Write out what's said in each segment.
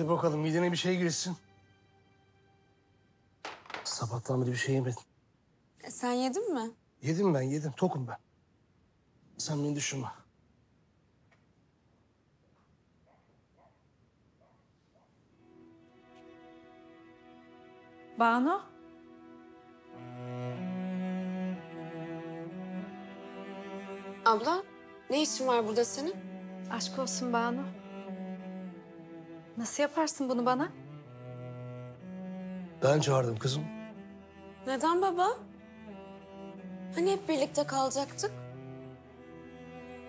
Hadi bakalım midene bir şey girsin. Sabahtan beri bir şey yemedim. Sen yedin mi? Yedim ben, yedim. Tokum ben. Sen beni düşünme. Banu, Abla, ne işin var burada senin? aşk olsun Banu. Nasıl yaparsın bunu bana? Ben çağırdım kızım. Neden baba? Hani hep birlikte kalacaktık?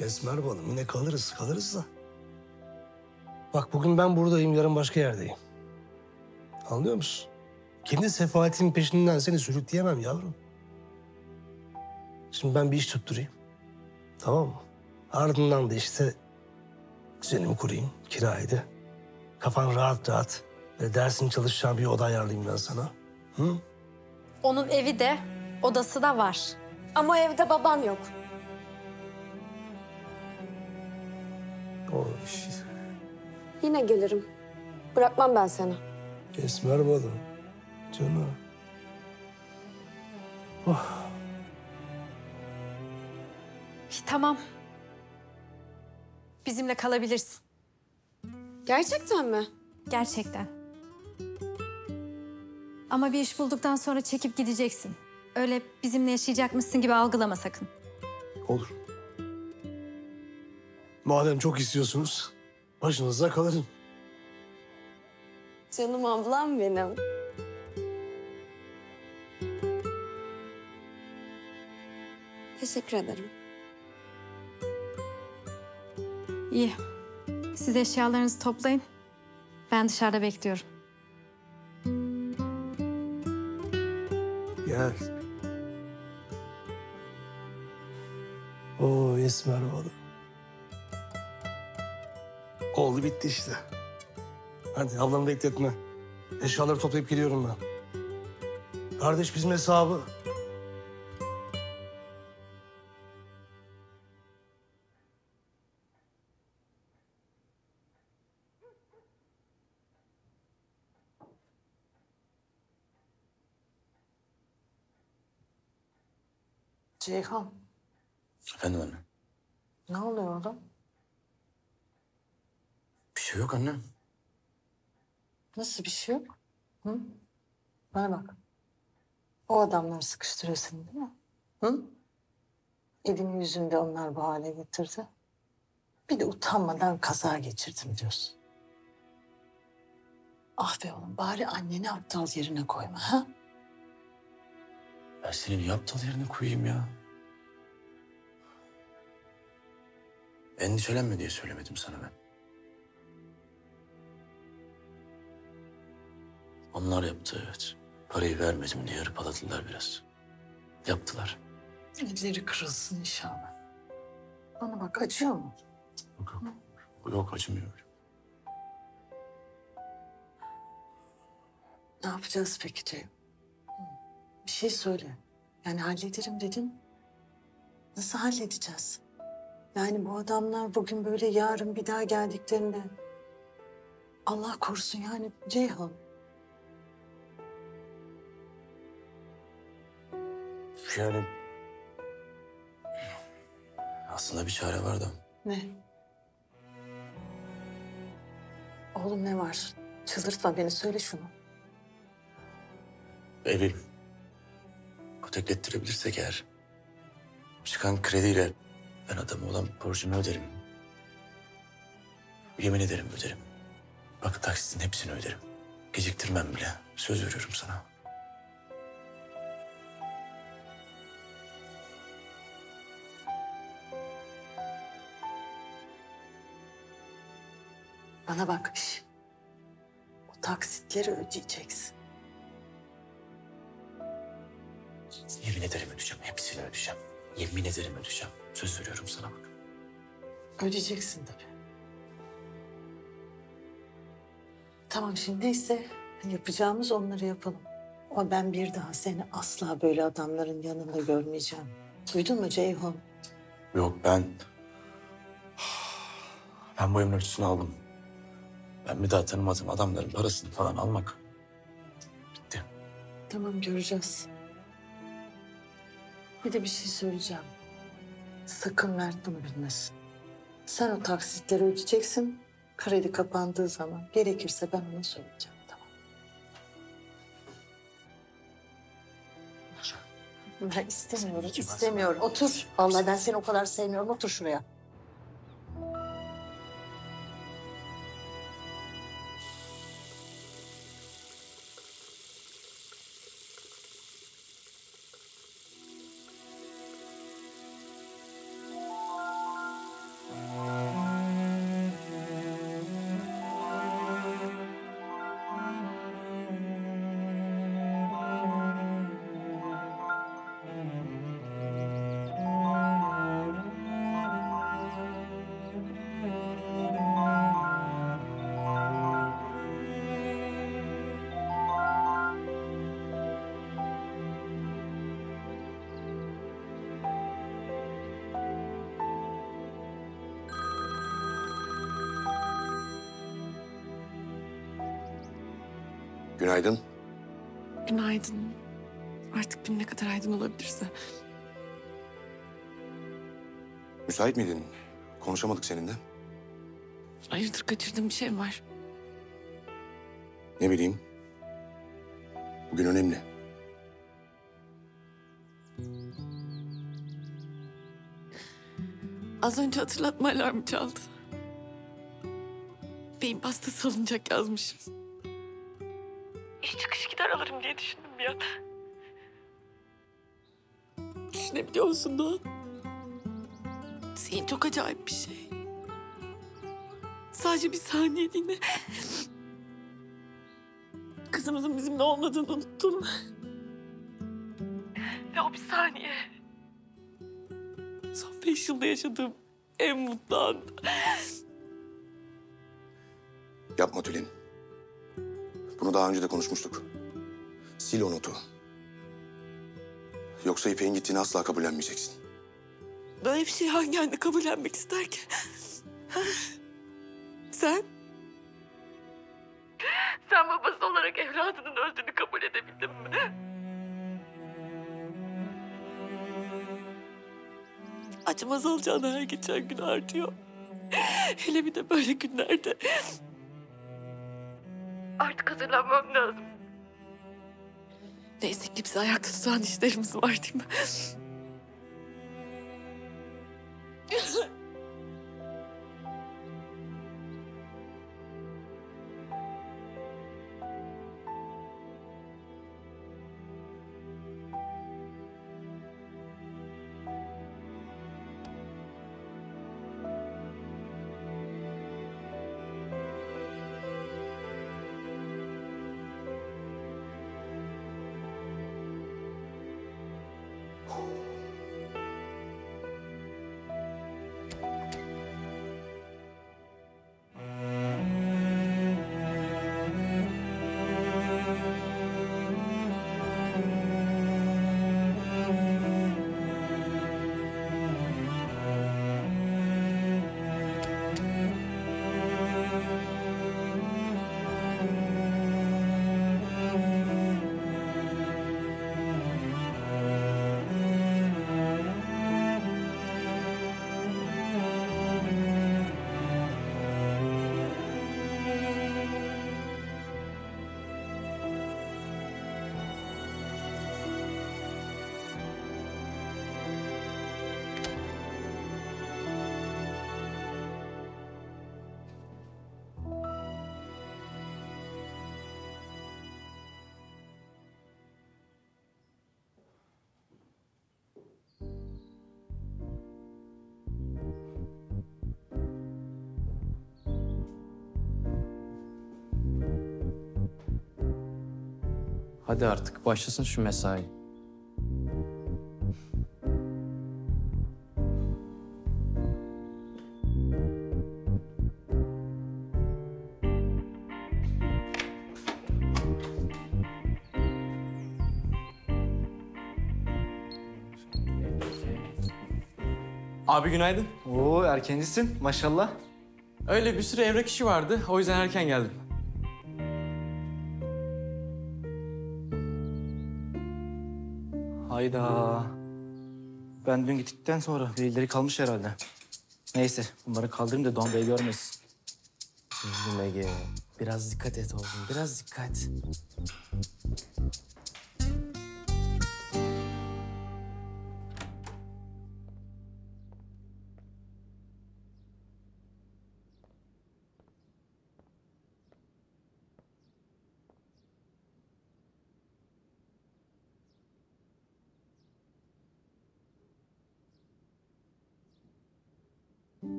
Esmer balım, yine kalırız da. Bak bugün ben buradayım, yarın başka yerdeyim. Anlıyor musun? Kendi sefaletimin peşinden seni sürükleyemem yavrum. Şimdi ben bir iş tutturayım. Tamam mı? Ardından da işte düzenimi kurayım, kirayı da. Kafan rahat rahat ve dersini çalışacağın bir oda ayarlayayım ben sana. Hı? Onun evi de, odası da var. Ama evde babam yok. O iş. Yine gelirim. Bırakmam ben seni. Esmer balım. Canım. Oh. Tamam. Bizimle kalabilirsin. Gerçekten mi? Gerçekten. Ama bir iş bulduktan sonra çekip gideceksin. Öyle bizimle yaşayacakmışsın gibi algılama sakın. Olur. Madem çok istiyorsunuz, başınıza kalırım. Canım ablam benim. Teşekkür ederim. İyi. Siz eşyalarınızı toplayın. Ben dışarıda bekliyorum. Gel. Oo Esmer balım. Oldu bitti işte. Hadi ablamı bekletme. Eşyaları toplayıp geliyorum ben. Kardeş bizim hesabı. Ceyhan, Efendim anne. ne oluyor oğlum? Bir şey yok anne. Nasıl bir şey yok? Hı? Bana bak. O adamlar sıkıştırıyor seni değil mi? Hı? Evin yüzünde onlar bu hale getirdi. Bir de utanmadan kaza geçirdim diyorsun. Ah be oğlum, bari anneni aptal yerine koyma ha? Ben seni niye aptal yerine koyayım ya? Endişelenme diye söylemedim sana ben. Onlar yaptı evet. Parayı vermedim diye hırpaladılar biraz. Yaptılar. Elleri kırılsın inşallah. Bana bak, acıyor mu? Yok yok. Yok acımıyor. Ne yapacağız peki Ceyhun? Bir şey söyle. Yani hallederim dedin. Nasıl halledeceğiz? Yani bu adamlar bugün böyle, yarın bir daha geldiklerinde... Allah korusun yani Ceyhan. Yani aslında bir çare var da. Ne? Oğlum ne var? Çıldırtma beni, söyle şunu. Evi ödeklettirebilirsek eğer çıkan krediyle ben adama olan borcumu öderim. Yemin ederim öderim. Bak taksitin hepsini öderim. Geciktirmem bile. Söz veriyorum sana. Bana bak. O taksitleri ödeyeceksin. Yemin ederim ödeyeceğim. Hepsini ödeyeceğim. Yemin ederim ödeyeceğim. Söz veriyorum sana bak. Ödeyeceksin tabii. Tamam, şimdi neyse yapacağımız onları yapalım. Ama ben bir daha seni asla böyle adamların yanında görmeyeceğim. Duydun mu Ceyhun? Yok ben bu emlakçısını aldım. Ben bir daha tanımadığım adamların parasını falan almak. Bitti. Tamam, göreceğiz. Bir de bir şey söyleyeceğim. Sakın Mert bunu bilmesin. Sen o taksitleri ödeyeceksin. Kredi kapandığı zaman gerekirse ben ona söyleyeceğim. Tamam. Ben istemiyorum, istemiyorum. Otur. Vallahi ben seni o kadar sevmiyorum. Otur şuraya. Günaydın. Günaydın. Artık gün ne kadar aydın olabilirse. Müsait miydin? Konuşamadık seninle. Hayırdır, kaçırdığım bir şey mi var? Ne bileyim. Bugün önemli. Az önce hatırlatma alarmı çaldı. Beyin pastası alınacak yazmışım. İş çıkışı gider alırım diye düşündüm bir an. Düşünebiliyor musun Doğan? Senin çok acayip bir şey. Sadece bir saniyeliğine kızımızın bizimle olmadığını unuttun. Ve o bir saniye son 5 yılda yaşadığım en mutlu an. Yapma Tülin. Bunu daha önce de konuşmuştuk. Sil o notu. Yoksa İpek'in gittiğini asla kabullenmeyeceksin. Böyle bir şeyi hangi anne kabullenmek ister ki? Sen? Sen babası olarak evladının öldüğünü kabul edebildin mi? Acımaz alacağını her geçen gün artıyor. Hele bir de böyle günlerde. Artık hazırlanmam lazım. Neyse ki bizi ayakta tutan işlerimiz var değil mi? Hadi artık başlasın şu mesai. Abi günaydın. Oo erkencisin maşallah. Öyle bir sürü evrak işi vardı. O yüzden erken geldim. Hayda. Ben dün gittikten sonra birileri kalmış herhalde. Neyse bunları kaldırayım da Doğan Bey görmesin. Üzgün Ege. Biraz dikkat et oğlum. Biraz dikkat.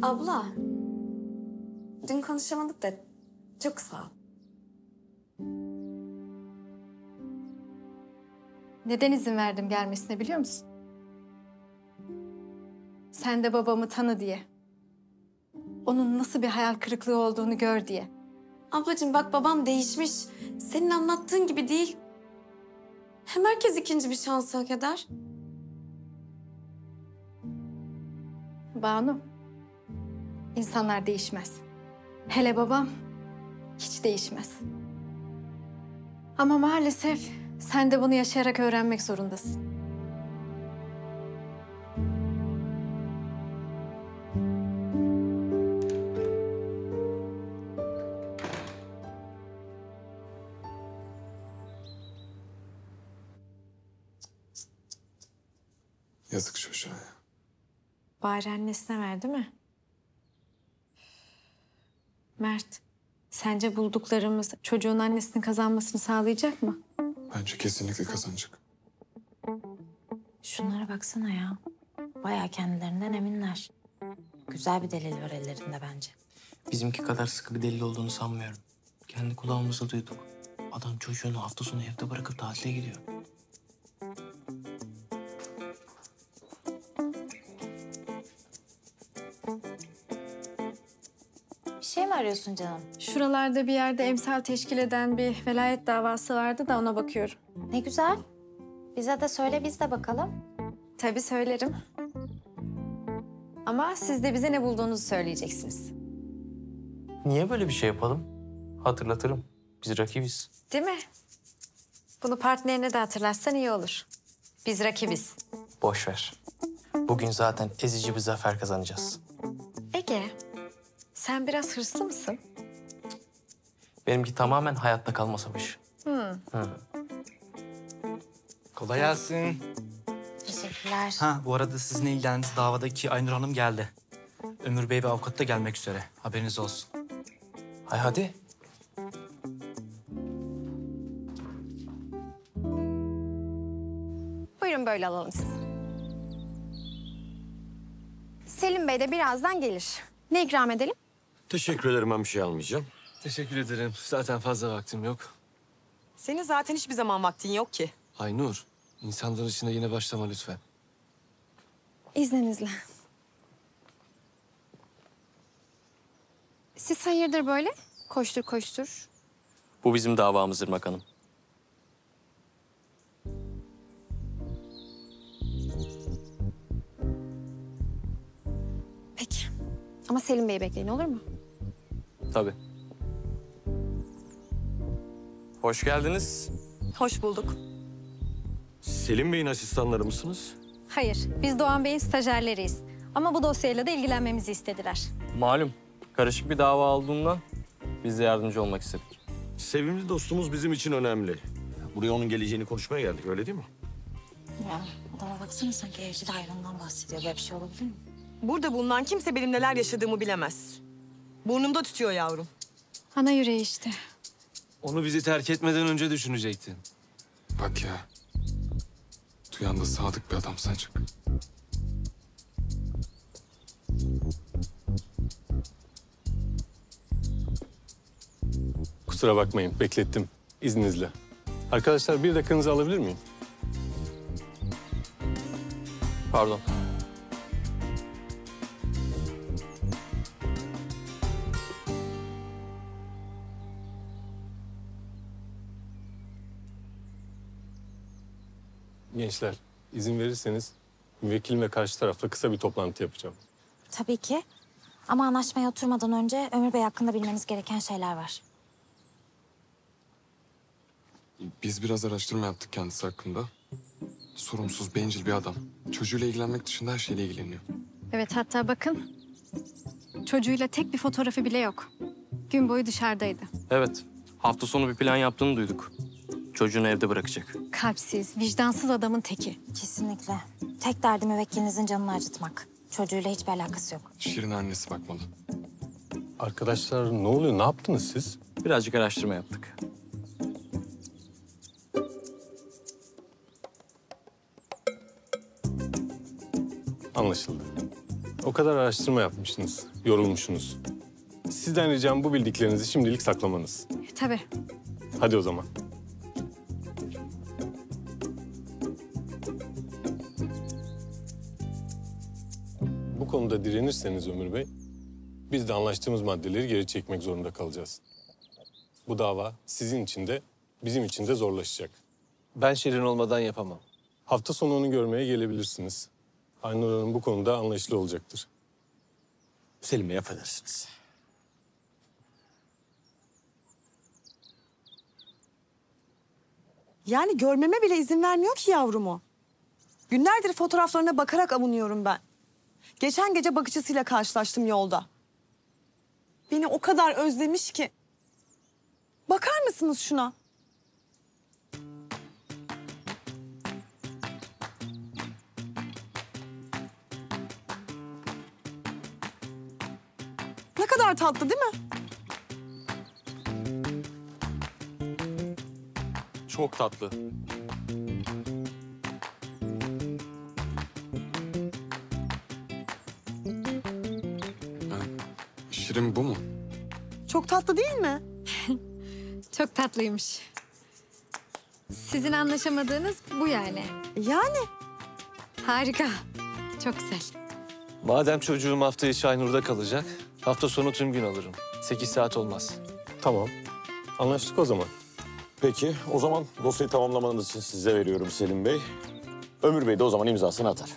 Abla. Dün konuşamadık da çok sağ ol. Neden izin verdim gelmesine biliyor musun? Sen de babamı tanı diye. Onun nasıl bir hayal kırıklığı olduğunu gör diye. Ablacığım bak babam değişmiş. Senin anlattığın gibi değil. Hem herkes ikinci bir şans hak eder. Banu, insanlar değişmez. Hele babam hiç değişmez. Ama maalesef sen de bunu yaşayarak öğrenmek zorundasın. Yazık çocuğa ya. Bari annesine ver değil mi? Mert, sence bulduklarımız çocuğun annesini kazanmasını sağlayacak mı? Bence kesinlikle kazanacak. Şunlara baksana ya. Bayağı kendilerinden eminler. Güzel bir delil var ellerinde bence. Bizimki kadar sıkı bir delil olduğunu sanmıyorum. Kendi kulağımızda duyduk. Adam çocuğunu hafta sonu evde bırakıp tatile gidiyor. Bir şey mi arıyorsun canım? Şuralarda bir yerde emsal teşkil eden bir velayet davası vardı da ona bakıyorum. Ne güzel. Bize de söyle biz de bakalım. Tabii söylerim. Ama siz de bize ne bulduğunuzu söyleyeceksiniz. Niye böyle bir şey yapalım? Hatırlatırım. Biz rakibiz. Değil mi? Bunu partnerine de hatırlatsan iyi olur. Biz rakibiz. Boş ver. Bugün zaten ezici bir zafer kazanacağız. Ege, sen biraz hırslı mısın? Benimki tamamen hayatta kalma savaşı. Kolay gelsin. Teşekkürler. Ha, bu arada sizin ilgilendiğiniz davadaki Aynur Hanım geldi. Ömür Bey ve avukat da gelmek üzere. Haberiniz olsun. Hay hadi. Buyurun böyle alalım sizi. Selim Bey de birazdan gelir. Ne ikram edelim? Teşekkür ederim, ben bir şey almayacağım. Teşekkür ederim. Zaten fazla vaktim yok. Senin zaten hiçbir zaman vaktin yok ki. Aynur, insanların içine yine başlama lütfen. İzninizle. Siz hayırdır böyle? Koştur koştur. Bu bizim davamız Irmak Hanım. Peki. Ama Selim Bey'i bekleyin olur mu? Tabii. Hoş geldiniz. Hoş bulduk. Selim Bey'in asistanları mısınız? Hayır, biz Doğan Bey'in stajyerleriyiz. Ama bu dosyayla da ilgilenmemizi istediler. Malum, karışık bir dava olduğundan biz de yardımcı olmak istedik. Sevimli dostumuz bizim için önemli. Buraya onun geleceğini konuşmaya geldik, öyle değil mi? Ya adama baksana sanki evcil hayvandan bahsediyor. Böyle bir şey olabilir mi? Burada bulunan kimse benim neler yaşadığımı bilemez. Burnumda tutuyor yavrum. Ana yüreği işte. Onu bizi terk etmeden önce düşünecektin. Bak ya. Duyan da sadık bir adam sanacak. Kusura bakmayın, beklettim. İzninizle. Arkadaşlar bir dakikanızı alabilir miyim? Pardon. Gençler, izin verirseniz müvekkilim ve karşı tarafla kısa bir toplantı yapacağım. Tabii ki. Ama anlaşmaya oturmadan önce Ömür Bey hakkında bilmeniz gereken şeyler var. Biz biraz araştırma yaptık kendisi hakkında. Sorumsuz, bencil bir adam. Çocuğuyla ilgilenmek dışında her şeyle ilgileniyor. Evet, hatta bakın. Çocuğuyla tek bir fotoğrafı bile yok. Gün boyu dışarıdaydı. Evet. Hafta sonu bir plan yaptığını duyduk. Çocuğunu evde bırakacak. Kalpsiz, vicdansız adamın teki. Kesinlikle. Tek derdi müvekkilinizin canını acıtmak. Çocuğuyla hiçbir alakası yok. Şirin annesi bakmalı. Arkadaşlar ne oluyor? Ne yaptınız siz? Birazcık araştırma yaptık. Anlaşıldı. O kadar araştırma yapmışsınız, yorulmuşsunuz. Sizden ricam bu bildiklerinizi şimdilik saklamanız. Tabii. Hadi o zaman. Bu konuda direnirseniz Ömür Bey, biz de anlaştığımız maddeleri geri çekmek zorunda kalacağız. Bu dava sizin için de, bizim için de zorlaşacak. Ben Şirin olmadan yapamam. Hafta sonu onu görmeye gelebilirsiniz. Aynur Hanım bu konuda anlayışlı olacaktır. Selim Bey affedersiniz. Yani görmeme bile izin vermiyor ki yavrumu. Günlerdir fotoğraflarına bakarak avunuyorum ben. Geçen gece bakıcısıyla karşılaştım yolda. Beni o kadar özlemiş ki. Bakar mısınız şuna? Ne kadar tatlı değil mi? Çok tatlı. Şirin bu mu? Çok tatlı değil mi? Çok tatlıymış. Sizin anlaşamadığınız bu yani. Yani. Harika. Çok güzel. Madem çocuğum hafta içi Aynur'da kalacak, hafta sonu tüm gün alırım. 8 saat olmaz. Tamam. Anlaştık o zaman. Peki o zaman dosyayı tamamlamanız için size veriyorum Selim Bey. Ömür Bey de o zaman imzasını atar.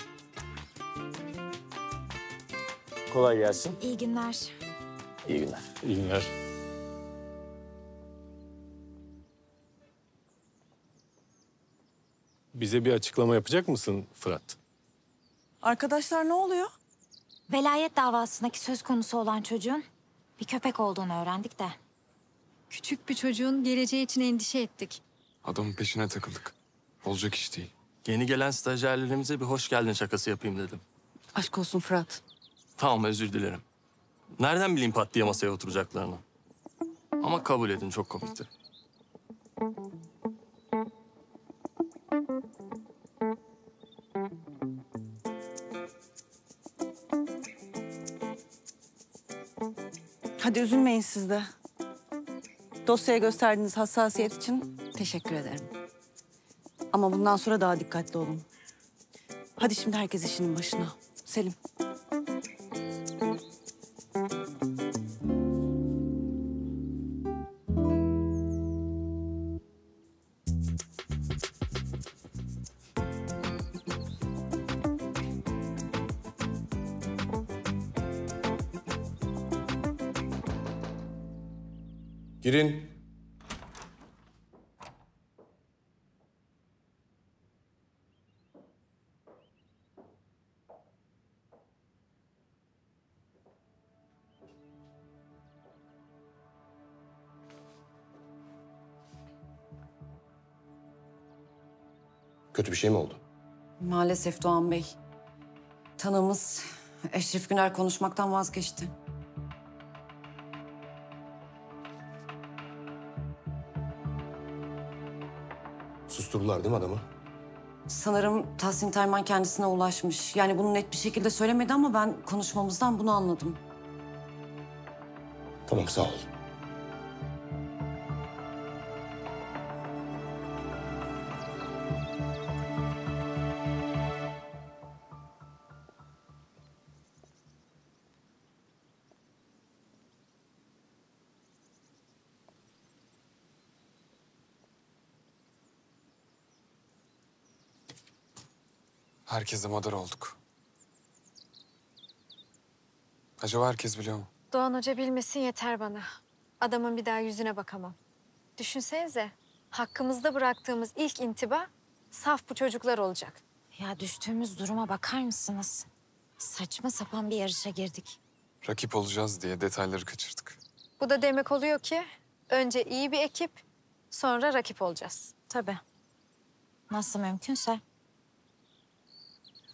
Kolay gelsin. İyi günler. İyi günler. İyi günler. Bize bir açıklama yapacak mısın Fırat? Arkadaşlar ne oluyor? Velayet davasındaki söz konusu olan çocuğun bir köpek olduğunu öğrendik de. Küçük bir çocuğun geleceği için endişe ettik. Adamın peşine takıldık. Olacak iş değil. Yeni gelen stajyerlerimize bir hoş geldin şakası yapayım dedim. Aşk olsun Fırat. Tamam, özür dilerim. Nereden bileyim pat diye masaya oturacaklarını? Ama kabul edin, çok komikti. Hadi üzülmeyin siz de. Dosyaya gösterdiğiniz hassasiyet için teşekkür ederim. Ama bundan sonra daha dikkatli olun. Hadi şimdi herkes işinin başına. Selim. Girin. Kötü bir şey mi oldu? Maalesef Doğan Bey. Tanığımız Eşref Güner konuşmaktan vazgeçti. Susturdular değil mi adamı? Sanırım Tahsin Terman kendisine ulaşmış. Yani bunu net bir şekilde söylemedi ama ben konuşmamızdan bunu anladım. Tamam, sağ ol. Herkese madar olduk. Acaba herkes biliyor mu? Doğan Hoca bilmesin yeter bana. Adamın bir daha yüzüne bakamam. Düşünsenize, hakkımızda bıraktığımız ilk intiba saf bu çocuklar olacak. Ya düştüğümüz duruma bakar mısınız? Saçma sapan bir yarışa girdik. Rakip olacağız diye detayları kaçırdık. Bu da demek oluyor ki önce iyi bir ekip, sonra rakip olacağız. Tabii. Nasıl mümkünse.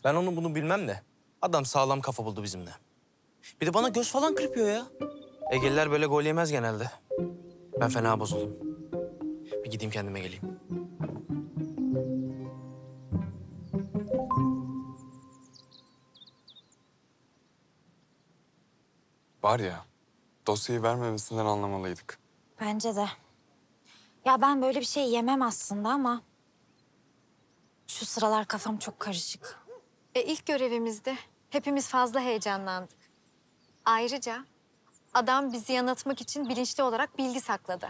Ben onu bunu bilmem de adam sağlam kafa buldu bizimle. Bir de bana göz falan kırpıyor ya. Egeliler böyle gol yemez genelde. Ben fena bozuldum. Bir gideyim kendime geleyim. Var ya, dosyayı vermemesinden anlamalıydık. Bence de. Ya ben böyle bir şey yemem aslında ama... şu sıralar kafam çok karışık. İlk görevimizde hepimiz fazla heyecanlandık. Ayrıca adam bizi yanıltmak için bilinçli olarak bilgi sakladı.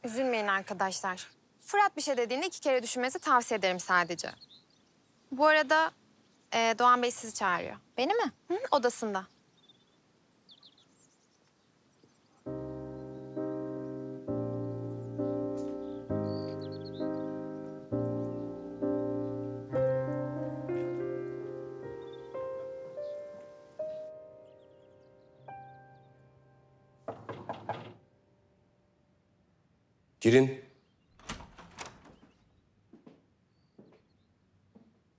Üzülmeyin arkadaşlar. Fırat bir şey dediğinde 2 kere düşünmenizi tavsiye ederim sadece. Bu arada Doğan Bey sizi çağırıyor. Beni mi? Hı, odasında. Girin.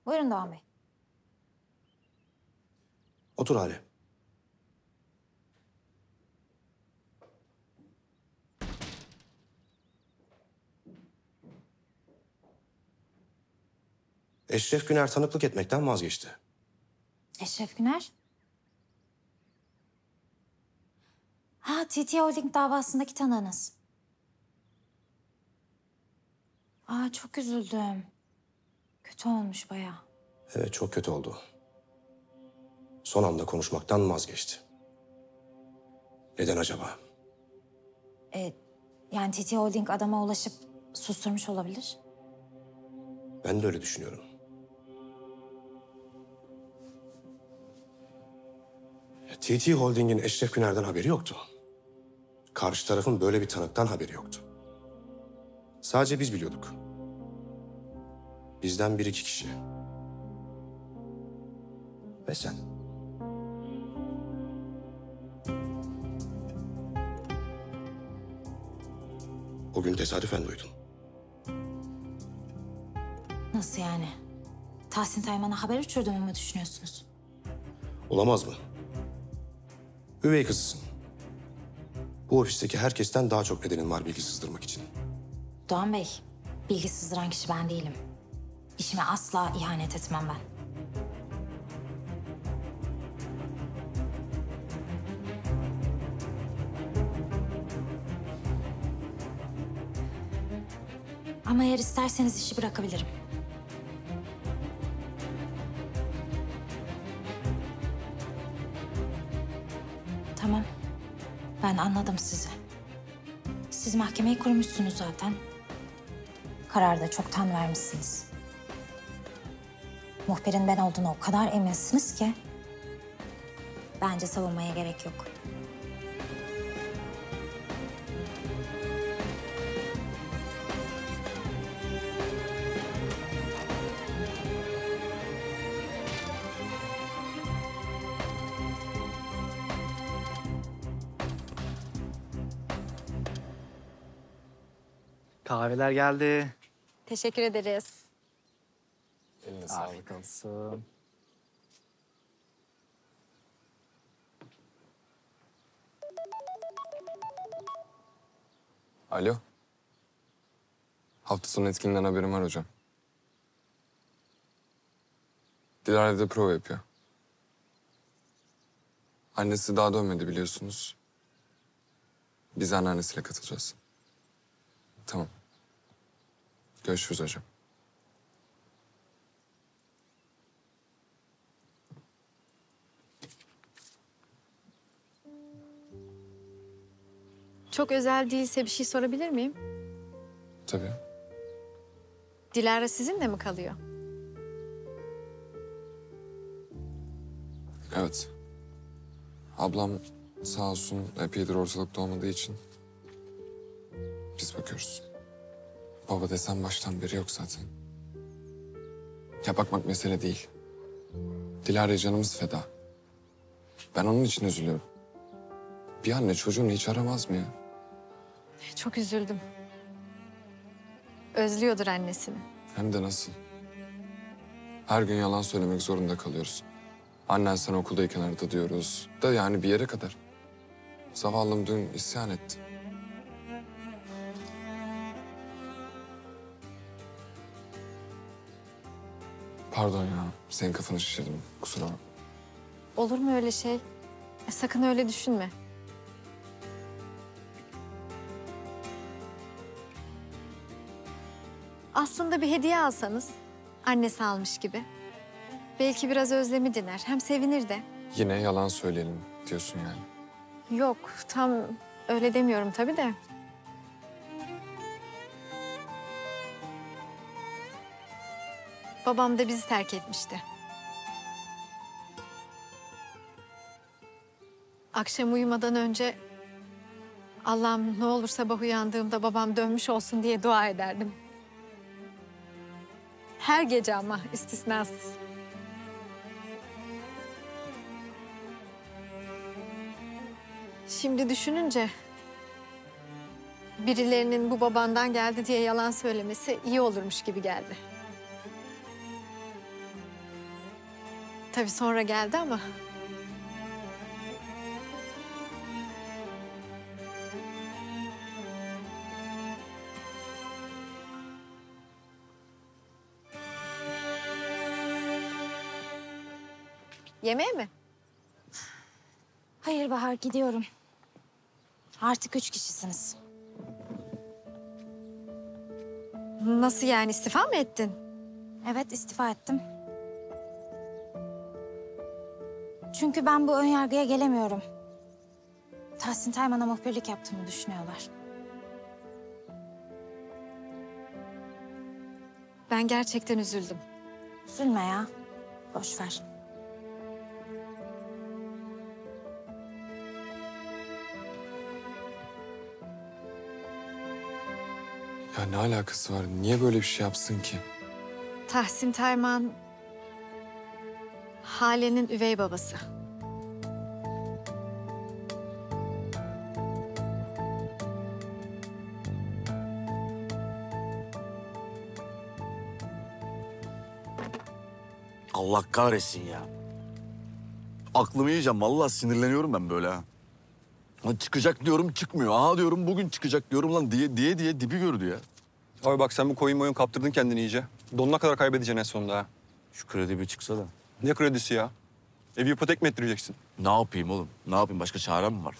Buyurun Doğan Bey. Otur Hale. Eşref Güner tanıklık etmekten vazgeçti. Eşref Güner. Ha, TT Holding davasındaki tanığınız. Aa, çok üzüldüm. Kötü olmuş bayağı. Evet, çok kötü oldu. Son anda konuşmaktan vazgeçti. Neden acaba? Yani TT Holding adama ulaşıp susturmuş olabilir. Ben de öyle düşünüyorum. TT Holding'in Eşref Güner'den haberi yoktu. Karşı tarafın böyle bir tanıktan haberi yoktu. Sadece biz biliyorduk. Bizden 1-2 kişi. Ve sen. O gün tesadüfen duydun. Nasıl yani? Tahsin Tayman'a haber uçurduğumu mu düşünüyorsunuz? Olamaz mı? Üvey kızısın. Bu ofisteki herkesten daha çok nedenin var bilgi sızdırmak için. Doğan Bey, bilgi sızdıran kişi ben değilim. İşime asla ihanet etmem ben. Ama eğer isterseniz işi bırakabilirim. Tamam. Ben anladım sizi. Siz mahkemeyi kurmuşsunuz zaten. Kararı da çoktan vermişsiniz. Muhbirin ben olduğuna o kadar eminsiniz ki... bence savunmaya gerek yok. Kahveler geldi. Teşekkür ederiz. Eline sağlık olsun. Alo. Hafta sonu etkinliğinden haberim var hocam. Dilara da prova yapıyor. Annesi daha dönmedi biliyorsunuz. Biz anneannesiyle katılacağız. Tamam. Görüşürüz hocam. Çok özel değilse bir şey sorabilir miyim? Tabii. Dilara sizinle mi kalıyor? Evet. Ablam sağ olsun epeydir ortalıkta olmadığı için biz bakıyoruz. Baba desem baştan beri yok zaten. Ya bakmak mesele değil. Dilara'ya canımız feda. Ben onun için üzülüyorum. Bir anne çocuğunu hiç aramaz mı ya? Çok üzüldüm. Özlüyordur annesini. Hem de nasıl? Her gün yalan söylemek zorunda kalıyoruz. Annen sen okuldayken aradı diyoruz. Da yani bir yere kadar. Zavallım dün isyan etti. Pardon ya, senin kafanı şişirdim. Kusura bakma. Olur mu öyle şey? Sakın öyle düşünme. Aslında bir hediye alsanız, annesi almış gibi. Belki biraz özlemi diner, hem sevinir de. Yine yalan söyleyelim diyorsun yani. Yok, tam öyle demiyorum tabii de. Babam da bizi terk etmişti. Akşam uyumadan önce Allah'ım ne olur sabah uyandığımda babam dönmüş olsun diye dua ederdim. Her gece ama istisnasız. Şimdi düşününce birilerinin bu babandan geldi diye yalan söylemesi iyi olurmuş gibi geldi. Tabii sonra geldi ama. Yemeğe mi? Hayır Bahar, gidiyorum. Artık 3 kişisiniz. Nasıl yani, istifa mı ettin? Evet, istifa ettim. Çünkü ben bu önyargıya gelemiyorum. Tahsin Tayman'a muhbirlik yaptığımı düşünüyorlar. Ben gerçekten üzüldüm. Üzülme ya. Boş ver. Ya ne alakası var? Niye böyle bir şey yapsın ki? Tahsin Tayman, Hale'nin üvey babası. Allah kahretsin ya. Aklımı yiyeceğim. Vallahi sinirleniyorum ben böyle ha. Lan çıkacak diyorum çıkmıyor. Aha diyorum bugün çıkacak diyorum lan diye dibi gördü ya. Abi bak sen bu koyun kaptırdın kendini iyice. Donuna kadar kaybedeceksin en sonunda ha. Şu kredi bir çıksa da. Ne kredisi ya? Evi ipotek mi ettireceksin? Ne yapayım oğlum? Ne yapayım? Başka çarem mi var?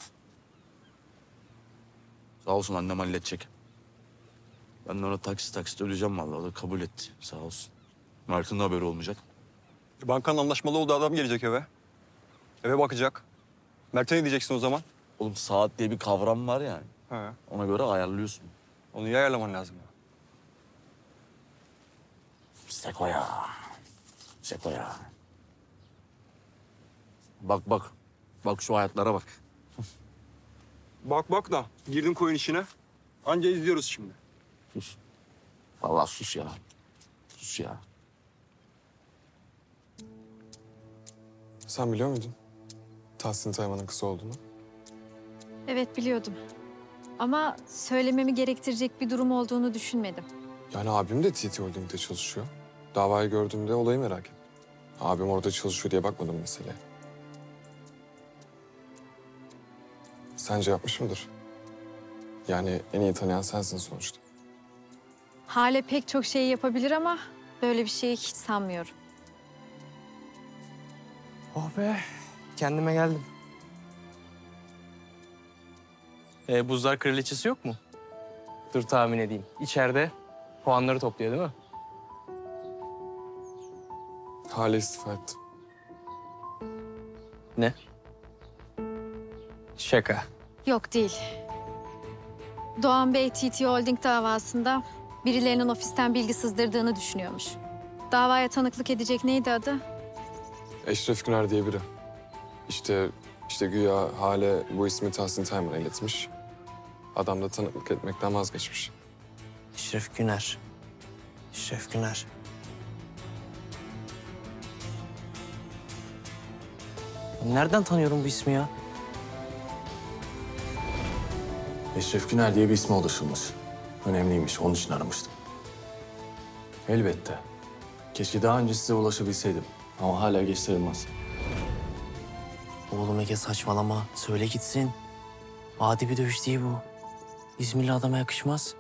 Sağ olsun annem halledecek. Ben de ona taksit ödeyeceğim vallahi. O da kabul etti. Sağ olsun. Mert'in de haberi olmayacak. Bankanın anlaşmalı olduğu adam gelecek eve. Eve bakacak. Mert'e ne diyeceksin o zaman? Oğlum saat diye bir kavram var yani. He. Ona göre ayarlıyorsun. Onu iyi ayarlaman lazım. Seko ya. Seko ya. Bak bak. Bak şu hayatlara bak. Bak da girdin koyun işine. Anca izliyoruz şimdi. Sus. Vallahi sus ya. Sus ya. Sen biliyor muydun Tahsin Tayman'ın kızı olduğunu? Evet, biliyordum. Ama söylememi gerektirecek bir durum olduğunu düşünmedim. Yani abim de TT Holding'de çalışıyor. Davayı gördüğümde olayı merak ettim. Abim orada çalışıyor diye bakmadım meseleye. Sence yapmış mıdır? Yani en iyi tanıyan sensin sonuçta. Hale pek çok şey yapabilir ama böyle bir şeyi hiç sanmıyorum. Oh be, kendime geldim. Buzlar kraliçesi yok mu? Dur tahmin edeyim. İçeride puanları topluyor değil mi? Hale istifa etti. Ne? Şaka. Yok değil. Doğan Bey TT Holding davasında birilerinin ofisten bilgi sızdırdığını düşünüyormuş. Davaya tanıklık edecek neydi adı? Eşref Güner diye biri. İşte güya Hale bu ismi Tahsin Tayman'a iletmiş. Adam da tanıklık etmekten vazgeçmiş. Eşref Güner. Eşref Güner. Nereden tanıyorum bu ismi ya? Eşref Güner diye bir isme ulaşılmış. Önemliymiş, onun için aramıştım. Elbette. Keşke daha önce size ulaşabilseydim. Ama hala geç sayılmaz. Oğlum Ege saçmalama. Söyle gitsin. Adi bir dövüş değil bu. İzmirli adama yakışmaz.